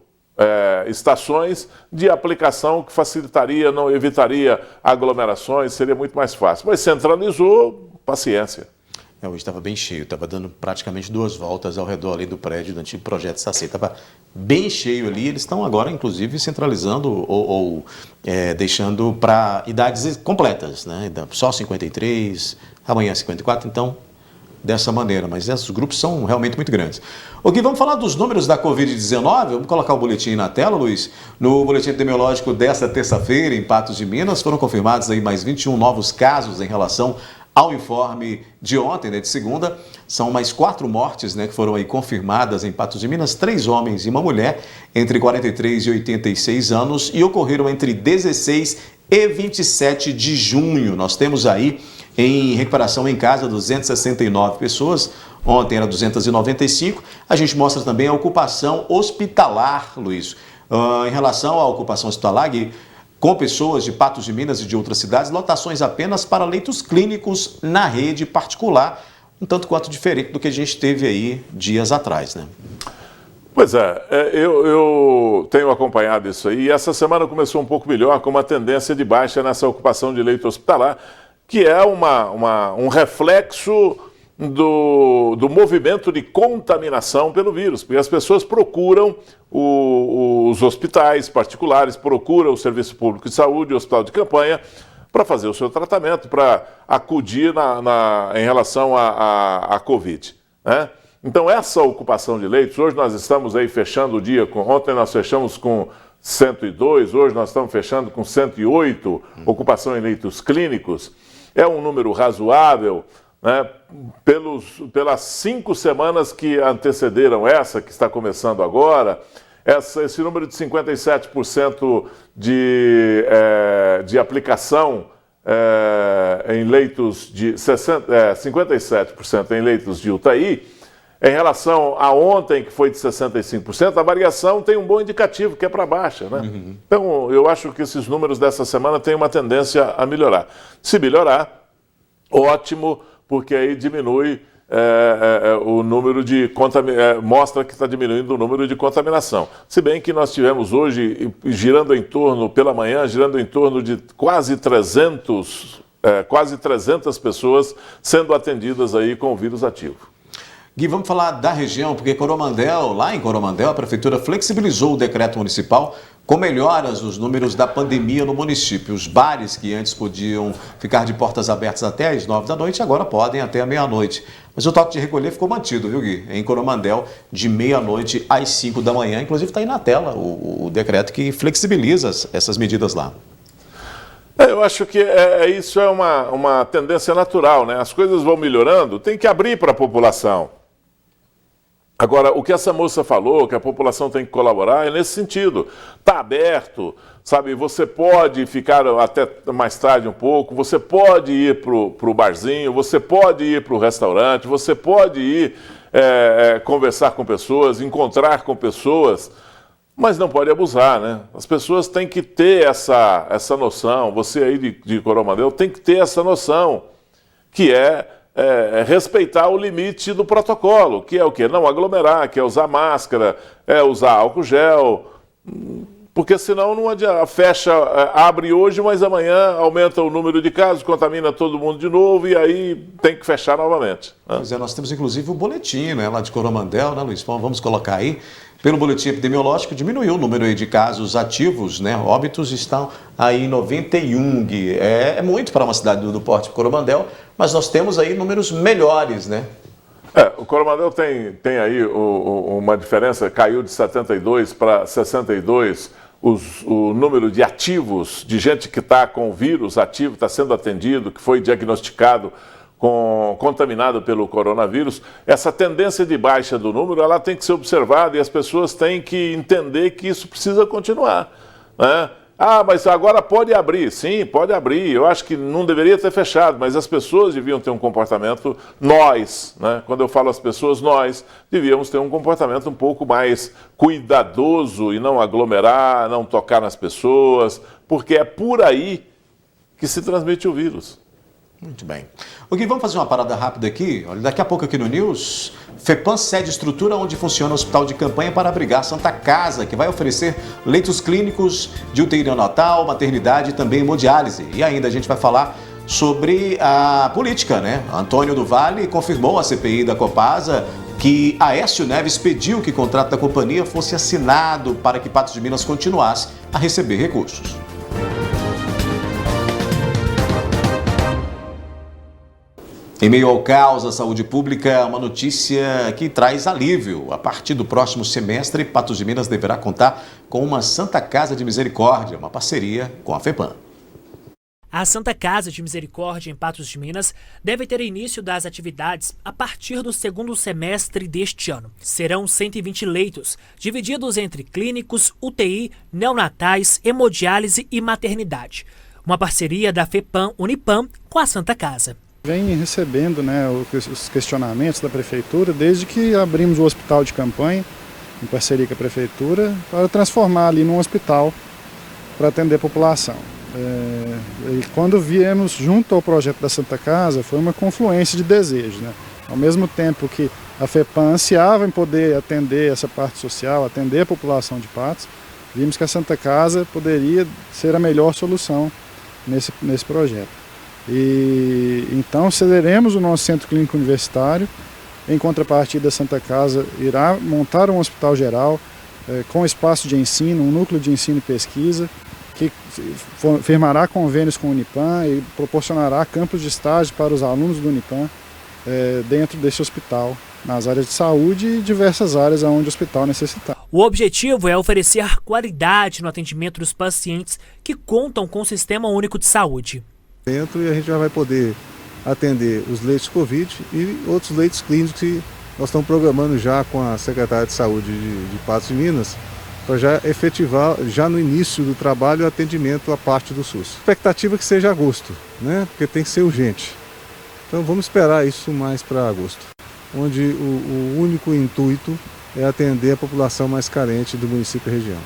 estações de aplicação que facilitaria, não evitaria aglomerações, seria muito mais fácil. Mas centralizou, paciência. Hoje estava bem cheio, estava dando praticamente 2 voltas ao redor ali do prédio do antigo Projeto Saci. Estava bem cheio ali, eles estão agora, inclusive, centralizando ou deixando para idades completas, né? Só 53, amanhã 54, então... dessa maneira, mas esses grupos são realmente muito grandes. Ok, vamos falar dos números da Covid-19, vamos colocar o boletim na tela, Luiz. No boletim epidemiológico desta terça-feira, em Patos de Minas, foram confirmados aí mais 21 novos casos em relação ao informe de ontem, né, de segunda. São mais 4 mortes, né, que foram aí confirmadas em Patos de Minas, 3 homens e uma mulher, entre 43 e 86 anos, e ocorreram entre 16 e 27 de junho. Nós temos aí em recuperação em casa 269 pessoas, ontem era 295. A gente mostra também a ocupação hospitalar, Luiz. Em relação à ocupação hospitalar, com pessoas de Patos de Minas e de outras cidades, lotações apenas para leitos clínicos na rede particular, um tanto quanto diferente do que a gente teve aí dias atrás, né? Pois é, eu tenho acompanhado isso aí, e essa semana começou um pouco melhor, com uma tendência de baixa nessa ocupação de leito hospitalar, que é um reflexo do movimento de contaminação pelo vírus, porque as pessoas procuram os hospitais particulares, procuram o Serviço Público de Saúde, o Hospital de Campanha, para fazer o seu tratamento, para acudir em relação à Covid, né? Então, essa ocupação de leitos, hoje nós estamos aí fechando o dia, ontem nós fechamos com 102, hoje nós estamos fechando com 108 ocupação em leitos clínicos, é um número razoável, né? Pelas 5 semanas que antecederam essa, que está começando agora, esse número de 57% de aplicação em leitos de 57% em leitos de UTI, em relação a ontem, que foi de 65%, a variação tem um bom indicativo, que é para baixa, né? Uhum. Então, eu acho que esses números dessa semana têm uma tendência a melhorar. Se melhorar, ótimo, porque aí diminui o número de mostra que está diminuindo o número de contaminação. Se bem que nós tivemos hoje, pela manhã, girando em torno de quase 300 pessoas sendo atendidas aí com o vírus ativo. Gui, vamos falar da região, porque lá em Coromandel, a Prefeitura flexibilizou o decreto municipal com melhoras nos números da pandemia no município. Os bares que antes podiam ficar de portas abertas até às 9 da noite, agora podem até a meia-noite. Mas o toque de recolher ficou mantido, viu, Gui? Em Coromandel, de meia-noite às 5 da manhã. Inclusive está aí na tela o decreto que flexibiliza essas medidas lá. Eu acho que isso é uma tendência natural, né? As coisas vão melhorando, tem que abrir para a população. Agora, o que essa moça falou, que a população tem que colaborar, é nesse sentido. Está aberto, sabe? Você pode ficar até mais tarde um pouco, você pode ir para o barzinho, você pode ir para o restaurante, você pode ir conversar com pessoas, encontrar com pessoas, mas não pode abusar, né? As pessoas têm que ter essa noção, você aí de Coromandel tem que ter essa noção, que é respeitar o limite do protocolo, que é o quê? Não aglomerar, que é usar máscara, usar álcool gel, porque senão não adianta, abre hoje, mas amanhã aumenta o número de casos, contamina todo mundo de novo e aí tem que fechar novamente. Né? Pois é, nós temos inclusive o boletim, né, lá de Coromandel, né, Luiz? Vamos colocar aí. Pelo boletim epidemiológico, diminuiu o número aí de casos ativos, né? Óbitos estão aí em 91, Gui. É muito para uma cidade do porte de Coromandel, mas nós temos aí números melhores, né? O Coromandel tem aí uma diferença, caiu de 72 para 62 o número de ativos, de gente que está com o vírus ativo, está sendo atendido, que foi diagnosticado contaminado pelo coronavírus. Essa tendência de baixa do número, ela tem que ser observada e as pessoas têm que entender que isso precisa continuar, né? Mas agora pode abrir. Sim, pode abrir. Eu acho que não deveria ter fechado, mas as pessoas deviam ter um comportamento, né? Quando eu falo as pessoas, nós devíamos ter um comportamento um pouco mais cuidadoso e não aglomerar, não tocar nas pessoas, porque é por aí que se transmite o vírus. Muito bem. Ok, vamos fazer uma parada rápida aqui. Olha, daqui a pouco aqui no News, FEPAM cede estrutura onde funciona o hospital de campanha para abrigar Santa Casa, que vai oferecer leitos clínicos de UTI neonatal, maternidade e também hemodiálise. E ainda a gente vai falar sobre a política, né? Antônio do Vale confirmou à CPI da Copasa que Aécio Neves pediu que o contrato da companhia fosse assinado para que Patos de Minas continuasse a receber recursos. Em meio ao caos da saúde pública, uma notícia que traz alívio. A partir do próximo semestre, Patos de Minas deverá contar com uma Santa Casa de Misericórdia, uma parceria com a FEPAM. A Santa Casa de Misericórdia em Patos de Minas deve ter início das atividades a partir do segundo semestre deste ano. Serão 120 leitos, divididos entre clínicos, UTI, neonatais, hemodiálise e maternidade. Uma parceria da FEPAM Unipam com a Santa Casa. Vem recebendo, né, os questionamentos da Prefeitura desde que abrimos o hospital de campanha, em parceria com a Prefeitura, para transformar ali num hospital para atender a população. E quando viemos junto ao projeto da Santa Casa, foi uma confluência de desejos, né? Ao mesmo tempo que A FEPAM ansiava em poder atender essa parte social, atender a população de Patos. Vimos que a Santa Casa poderia ser a melhor solução nesse projeto. E então cederemos o nosso centro clínico universitário. Em contrapartida, a Santa Casa irá montar um hospital geral com espaço de ensino, um núcleo de ensino e pesquisa, que firmará convênios com o Unipan e proporcionará campos de estágio para os alunos do Unipan dentro desse hospital, nas áreas de saúde e diversas áreas onde o hospital necessitar. O objetivo é oferecer qualidade no atendimento dos pacientes que contam com o Sistema Único de Saúde. Dentro, e a gente já vai poder atender os leitos Covid e outros leitos clínicos que nós estamos programando já com a Secretaria de Saúde de Patos de Minas, para já efetivar, já no início do trabalho, o atendimento à parte do SUS. Expectativa que seja agosto, né? Porque tem que ser urgente. Então vamos esperar isso mais para agosto, onde o único intuito é atender a população mais carente do município e região.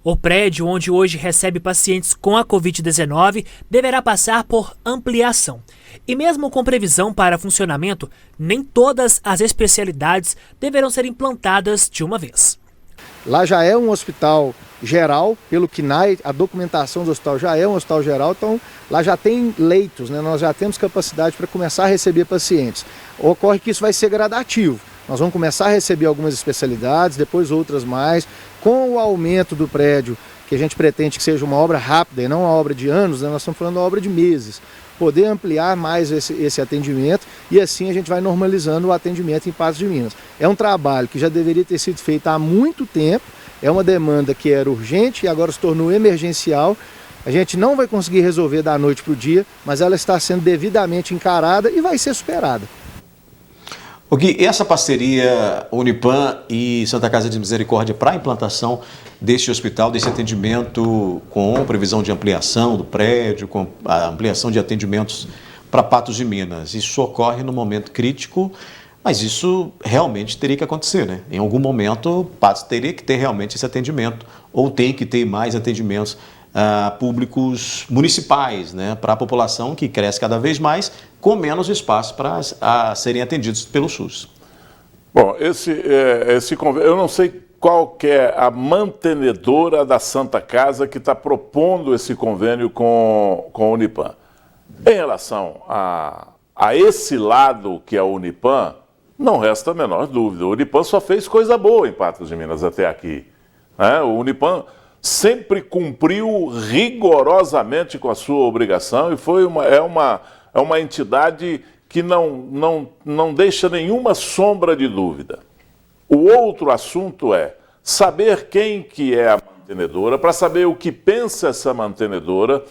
O prédio, onde hoje recebe pacientes com a Covid-19, deverá passar por ampliação. E mesmo com previsão para funcionamento, nem todas as especialidades deverão ser implantadas de uma vez. Lá já é um hospital geral, pelo CNAE, a documentação do hospital já é um hospital geral, então lá já tem leitos, né? Nós já temos capacidade para começar a receber pacientes. Ocorre que isso vai ser gradativo. Nós vamos começar a receber algumas especialidades, depois outras mais. Com o aumento do prédio, que a gente pretende que seja uma obra rápida e não uma obra de anos, né? Nós estamos falando de uma obra de meses. Poder ampliar mais esse atendimento e assim a gente vai normalizando o atendimento em Patos de Minas. É um trabalho que já deveria ter sido feito há muito tempo, é uma demanda que era urgente e agora se tornou emergencial. A gente não vai conseguir resolver da noite para o dia, mas ela está sendo devidamente encarada e vai ser superada. O Gui, essa parceria Unipan e Santa Casa de Misericórdia para a implantação deste hospital, desse atendimento com previsão de ampliação do prédio, com a ampliação de atendimentos para Patos de Minas, isso ocorre no momento crítico, mas isso realmente teria que acontecer, né? Em algum momento, Patos teria que ter realmente esse atendimento, ou tem que ter mais atendimentos públicos municipais, né, para a população que cresce cada vez mais, com menos espaço para serem atendidos pelo SUS. Bom, eu não sei qual que é a mantenedora da Santa Casa que está propondo esse convênio com a Unipan. Em relação a esse lado que é a Unipan, não resta a menor dúvida. O Unipan só fez coisa boa em Patos de Minas até aqui, né? O Unipan sempre cumpriu rigorosamente com a sua obrigação e é uma entidade que não deixa nenhuma sombra de dúvida. O outro assunto é saber quem que é a mantenedora, para saber o que pensa essa mantenedora,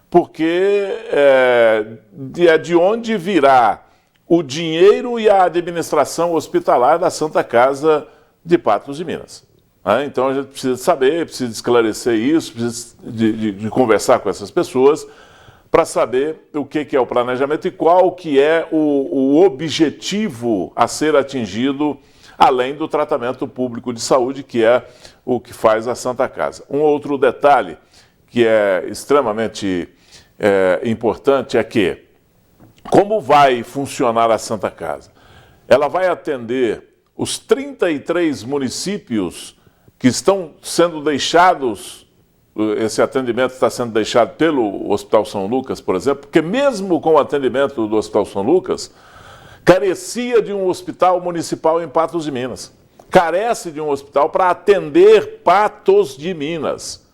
porque é de onde virá o dinheiro e a administração hospitalar da Santa Casa de Patos de Minas. Então a gente precisa saber, precisa esclarecer isso, precisa de conversar com essas pessoas para saber o que é o planejamento e qual que é o objetivo a ser atingido, além do tratamento público de saúde, que é o que faz a Santa Casa. Um outro detalhe que é extremamente importante é que, como vai funcionar a Santa Casa? Ela vai atender os 33 municípios que estão sendo deixados, esse atendimento está sendo deixado pelo Hospital São Lucas, por exemplo, porque mesmo com o atendimento do Hospital São Lucas, carecia de um hospital municipal em Patos de Minas. Carece de um hospital para atender Patos de Minas,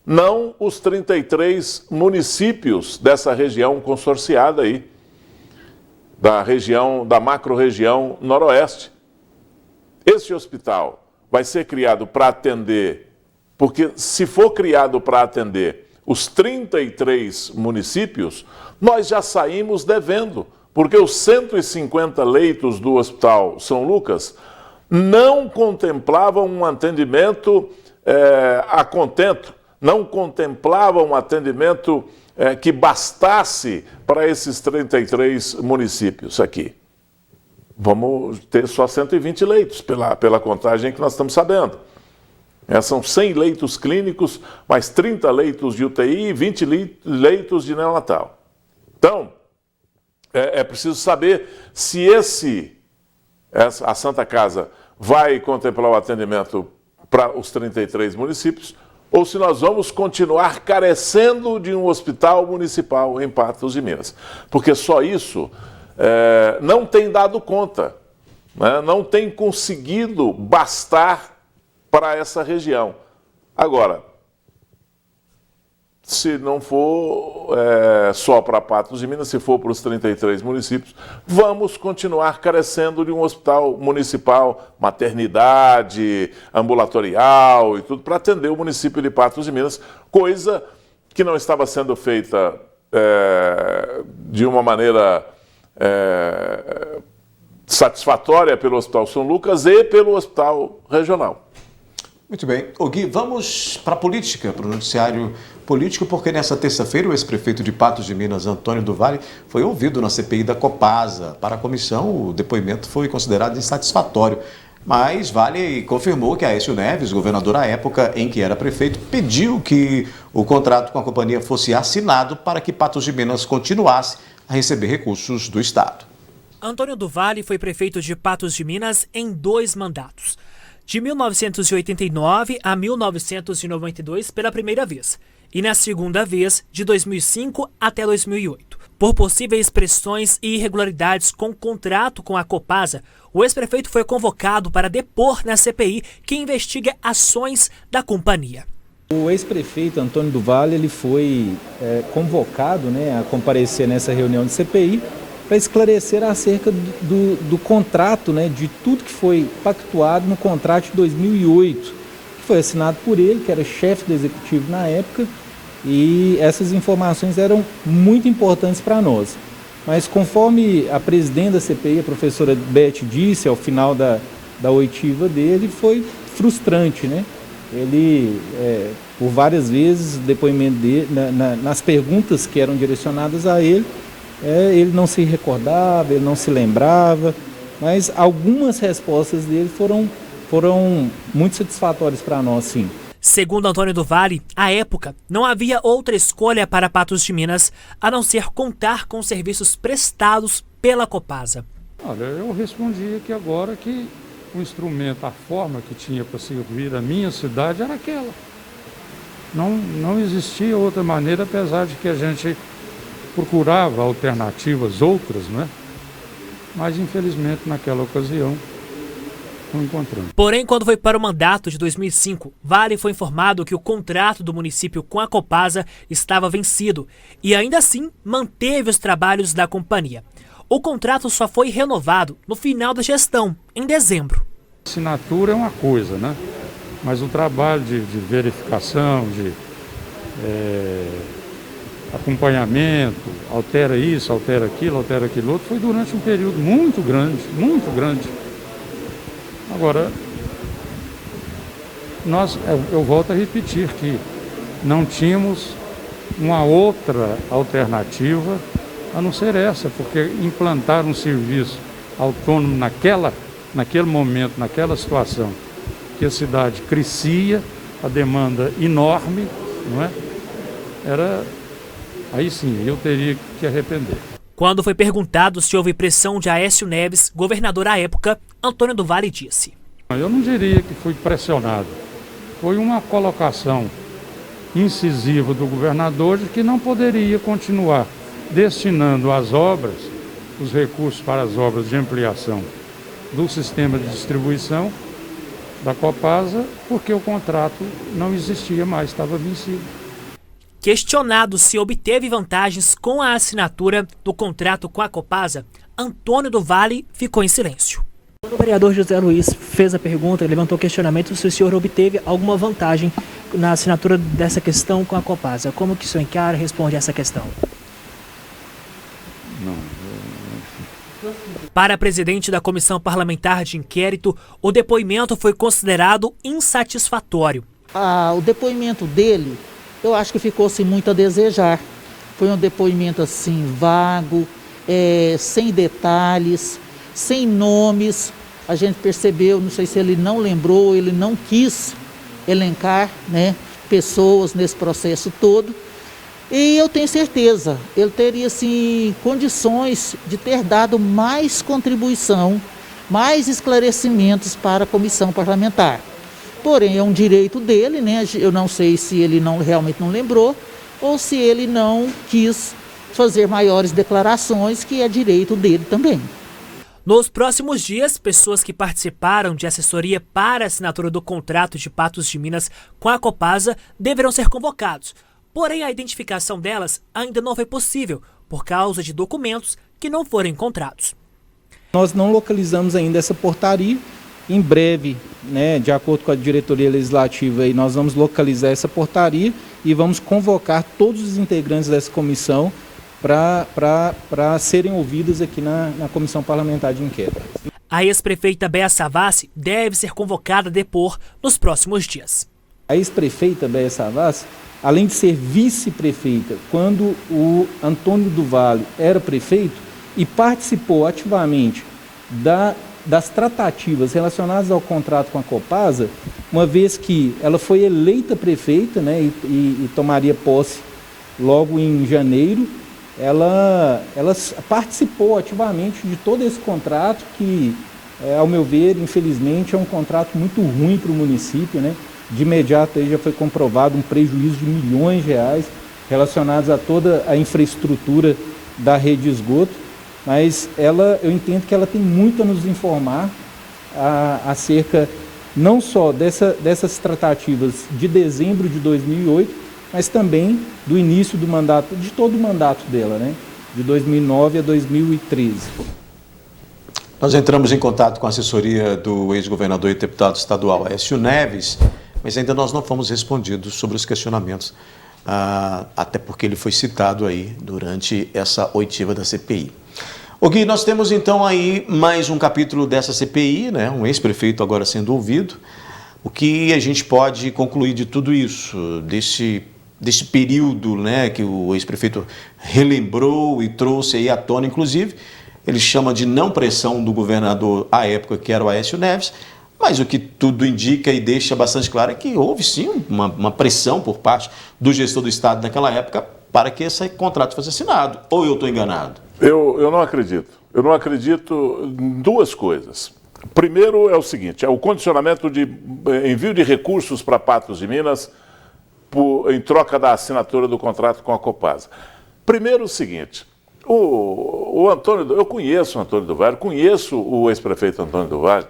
não os 33 municípios dessa região consorciada aí, da macro-região noroeste. Esse hospital vai ser criado para atender, porque se for criado para atender os 33 municípios, nós já saímos devendo, porque os 150 leitos do Hospital São Lucas não contemplavam um atendimento a contento, não contemplavam um atendimento que bastasse para esses 33 municípios aqui. Vamos ter só 120 leitos, pela contagem que nós estamos sabendo. São 100 leitos clínicos, mais 30 leitos de UTI e 20 leitos de neonatal. Então, é preciso saber se a Santa Casa vai contemplar o atendimento para os 33 municípios, ou se nós vamos continuar carecendo de um hospital municipal em Patos de Minas. Porque só isso não tem dado conta, né? Não tem conseguido bastar para essa região. Agora, se não for só para Patos de Minas, se for para os 33 municípios, vamos continuar carecendo de um hospital municipal, maternidade, ambulatorial e tudo, para atender o município de Patos de Minas, coisa que não estava sendo feita de uma maneira satisfatória pelo Hospital São Lucas e pelo Hospital Regional. Muito bem. Gui, vamos para a política, para o noticiário político, porque nessa terça-feira o ex-prefeito de Patos de Minas, Antônio do Vale, foi ouvido na CPI da Copasa. Para a comissão, o depoimento foi considerado insatisfatório, mas Vale confirmou que Aécio Neves, governador à época em que era prefeito, pediu que o contrato com a companhia fosse assinado para que Patos de Minas continuasse a receber recursos do Estado. Antônio do Vale foi prefeito de Patos de Minas em 2 mandatos. De 1989 a 1992 pela primeira vez, e na segunda vez de 2005 até 2008. Por possíveis pressões e irregularidades com o contrato com a Copasa, o ex-prefeito foi convocado para depor na CPI que investiga ações da companhia. O ex-prefeito Antônio do Vale ele foi convocado, a comparecer nessa reunião de CPI para esclarecer acerca do contrato, de tudo que foi pactuado no contrato de 2008, que foi assinado por ele, que era chefe do executivo na época, e essas informações eram muito importantes para nós. Mas conforme a presidente da CPI, a professora Beth, disse ao final da oitiva dele, foi frustrante, Ele, por várias vezes, o depoimento dele, nas perguntas que eram direcionadas a ele, ele não se recordava, ele não se lembrava, mas algumas respostas dele foram muito satisfatórias para nós, sim. Segundo Antônio do Vale, à época, não havia outra escolha para Patos de Minas a não ser contar com serviços prestados pela Copasa. Olha, eu respondi aqui agora que o instrumento, a forma que tinha para servir a minha cidade era aquela. Não existia outra maneira, apesar de que a gente procurava alternativas outras, mas infelizmente naquela ocasião não encontramos. Porém, quando foi para o mandato de 2005, Vale foi informado que o contrato do município com a Copasa estava vencido e ainda assim manteve os trabalhos da companhia. O contrato só foi renovado no final da gestão, em dezembro. Assinatura é uma coisa, mas o trabalho de verificação, de acompanhamento, altera isso, altera aquilo outro, foi durante um período muito grande. Agora, eu volto a repetir que não tínhamos uma outra alternativa a não ser essa, porque implantar um serviço autônomo naquele momento, naquela situação, que a cidade crescia, a demanda enorme, aí sim, eu teria que arrepender. Quando foi perguntado se houve pressão de Aécio Neves, governador à época, Antônio do Vale disse: Eu não diria que fui pressionado. Foi uma colocação incisiva do governador de que não poderia continuar destinando às obras, os recursos para as obras de ampliação do sistema de distribuição da Copasa, porque o contrato não existia mais, estava vencido. Questionado se obteve vantagens com a assinatura do contrato com a Copasa, Antônio do Vale ficou em silêncio. O vereador José Luiz fez a pergunta, levantou questionamento se o senhor obteve alguma vantagem na assinatura dessa questão com a Copasa. Como que o senhor encara e responde a essa questão? Para a presidente da Comissão Parlamentar de Inquérito, o depoimento foi considerado insatisfatório. O depoimento dele, eu acho que ficou assim, muito a desejar. Foi um depoimento assim, vago, sem detalhes, sem nomes. A gente percebeu, não sei se ele não lembrou, ele não quis elencar, pessoas nesse processo todo. E eu tenho certeza, ele teria assim, condições de ter dado mais contribuição mais esclarecimentos para a comissão parlamentar. Porém, é um direito dele, né? Eu não sei se ele realmente não lembrou ou se ele não quis fazer maiores declarações, que é direito dele também. Nos próximos dias, pessoas que participaram de assessoria para a assinatura do contrato de Patos de Minas com a Copasa deverão ser convocados. Porém, a identificação delas ainda não foi possível por causa de documentos que não foram encontrados. Nós não localizamos ainda essa portaria. Em breve, né, de acordo com a diretoria legislativa, aí, nós vamos localizar essa portaria e vamos convocar todos os integrantes dessa comissão para serem ouvidos aqui na Comissão Parlamentar de Inquérito. A ex-prefeita Béa Savassi deve ser convocada a depor nos próximos dias. A ex-prefeita Béa Savassi, além de ser vice-prefeita, quando o Antônio do Vale era prefeito e participou ativamente das tratativas relacionadas ao contrato com a Copasa, uma vez que ela foi eleita prefeita, né, e tomaria posse logo em janeiro, ela participou ativamente de todo esse contrato que, ao meu ver, infelizmente, é um contrato muito ruim para o município, né? De imediato aí já foi comprovado um prejuízo de milhões de reais relacionados a toda a infraestrutura da rede de esgoto, mas eu entendo que ela tem muito a nos informar acerca não só dessas tratativas de dezembro de 2008, mas também do início do mandato, de todo o mandato dela, né? De 2009 a 2013. Nós entramos em contato com a assessoria do ex-governador e deputado estadual Aécio Neves, mas ainda nós não fomos respondidos sobre os questionamentos, até porque ele foi citado aí durante essa oitiva da CPI. O Gui, nós temos então aí mais um capítulo dessa CPI, né? Um ex-prefeito agora sendo ouvido. O que a gente pode concluir de tudo isso, desse período, né, que o ex-prefeito relembrou e trouxe aí à tona, inclusive, ele chama de não pressão do governador à época, que era o Aécio Neves, mas o que tudo indica e deixa bastante claro é que houve sim uma pressão por parte do gestor do Estado naquela época para que esse contrato fosse assinado. Ou eu estou enganado? Eu não acredito. Eu não acredito em duas coisas. Primeiro é o seguinte, é o condicionamento de envio de recursos para Patos de Minas em troca da assinatura do contrato com a Copasa. Primeiro o seguinte, o Antônio, eu conheço o Antônio do Vale, conheço o ex-prefeito Antônio do Vale,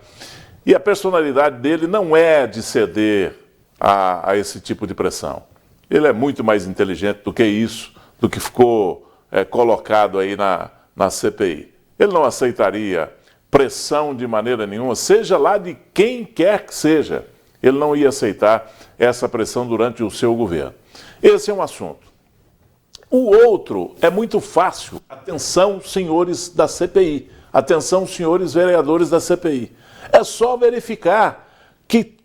e a personalidade dele não é de ceder a esse tipo de pressão. Ele é muito mais inteligente do que isso, do que ficou colocado aí na CPI. Ele não aceitaria pressão de maneira nenhuma, seja lá de quem quer que seja. Ele não ia aceitar essa pressão durante o seu governo. Esse é um assunto. O outro é muito fácil. Atenção, senhores da CPI. Atenção, senhores vereadores da CPI. É só verificar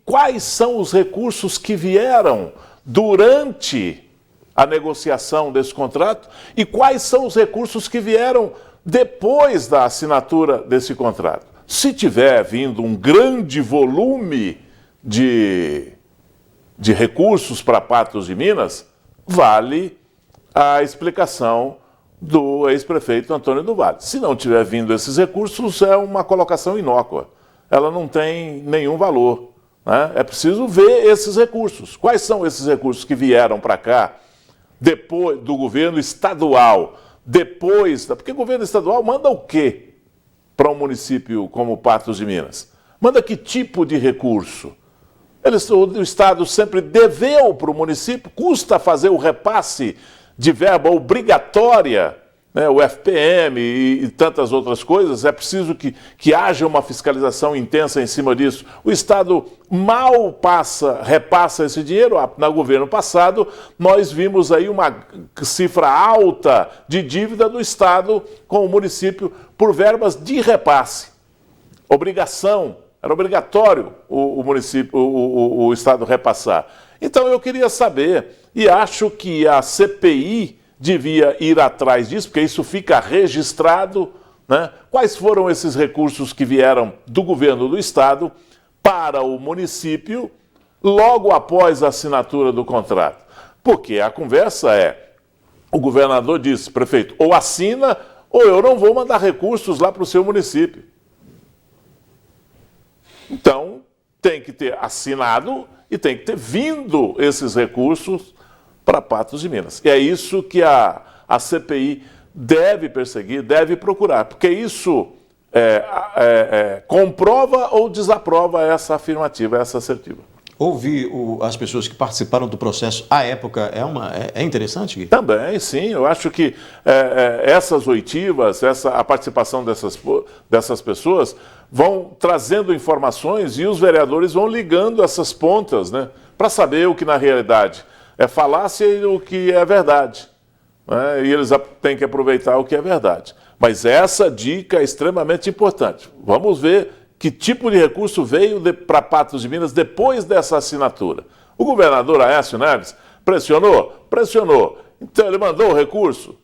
quais são os recursos que vieram durante a negociação desse contrato e quais são os recursos que vieram depois da assinatura desse contrato. Se tiver vindo um grande volume de recursos para Patos de Minas, vale a explicação do ex-prefeito Antônio do Vale. Se não tiver vindo esses recursos, é uma colocação inócua. Ela não tem nenhum valor, né? É preciso ver esses recursos. Quais são esses recursos que vieram para cá depois do governo estadual? Porque o governo estadual manda o quê para um município como Patos de Minas? Manda que tipo de recurso? O Estado sempre deveu para o município, custa fazer o repasse de verba obrigatória, né, o FPM e tantas outras coisas, é preciso que haja uma fiscalização intensa em cima disso. O Estado mal repassa esse dinheiro. No governo passado, nós vimos aí uma cifra alta de dívida do Estado com o município por verbas de repasse. Era obrigatório o município, o Estado repassar. Então eu queria saber, e acho que a CPI devia ir atrás disso, porque isso fica registrado, né? Quais foram esses recursos que vieram do governo do Estado para o município logo após a assinatura do contrato? Porque a conversa o governador disse, prefeito, ou assina ou eu não vou mandar recursos lá para o seu município. Então, tem que ter assinado e tem que ter vindo esses recursos para Patos de Minas. E é isso que a CPI deve perseguir, deve procurar, porque isso comprova ou desaprova essa afirmativa, essa assertiva. Ouvir as pessoas que participaram do processo à época é interessante, Gui? Também, sim. Eu acho que essas oitivas, a participação dessas pessoas vão trazendo informações e os vereadores vão ligando essas pontas, né, para saber o que na realidade é falácia e o que é verdade. Né, e eles têm que aproveitar o que é verdade. Mas essa dica é extremamente importante. Vamos ver que tipo de recurso veio para Patos de Minas depois dessa assinatura. O governador Aécio Neves pressionou? Pressionou. Então ele mandou o recurso.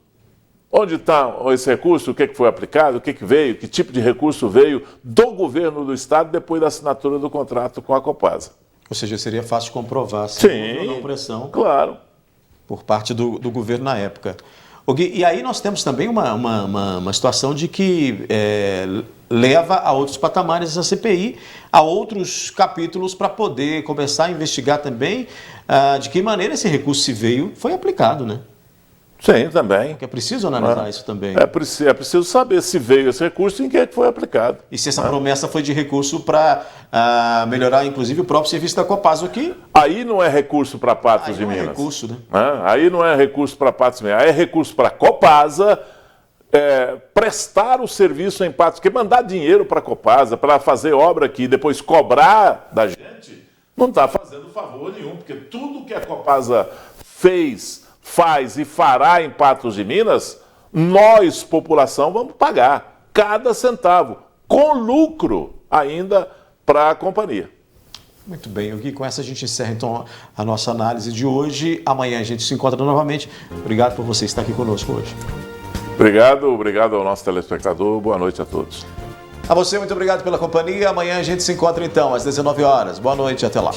Onde está esse recurso? O que foi aplicado? O que veio? Que tipo de recurso veio do governo do estado depois da assinatura do contrato com a Copasa? Ou seja, seria fácil comprovar se houve ou não pressão. Claro. Por parte do governo na época. Gui, e aí nós temos também uma situação de que leva a outros patamares essa CPI, a outros capítulos para poder começar a investigar também de que maneira esse recurso, se veio, foi aplicado, né? Sim, também. Porque é preciso analisar isso também. É preciso saber se veio esse recurso e em que foi aplicado. E se essa promessa foi de recurso para melhorar, inclusive, o próprio serviço da Copasa aqui? Aí não é recurso para Patos de Minas. Aí não é recurso, né? Aí não é recurso para Patos de Minas. Aí é recurso para a Copasa prestar o serviço em Patos. Porque mandar dinheiro para a Copasa, para fazer obra aqui e depois cobrar da gente, não está fazendo favor nenhum. Porque tudo que a Copasa faz e fará em Patos de Minas, nós, população, vamos pagar cada centavo, com lucro ainda para a companhia. Muito bem, Gui, com essa a gente encerra então a nossa análise de hoje. Amanhã a gente se encontra novamente. Obrigado por você estar aqui conosco hoje. Obrigado ao nosso telespectador. Boa noite a todos. A você, muito obrigado pela companhia. Amanhã a gente se encontra então às 19 horas. Boa noite e até lá.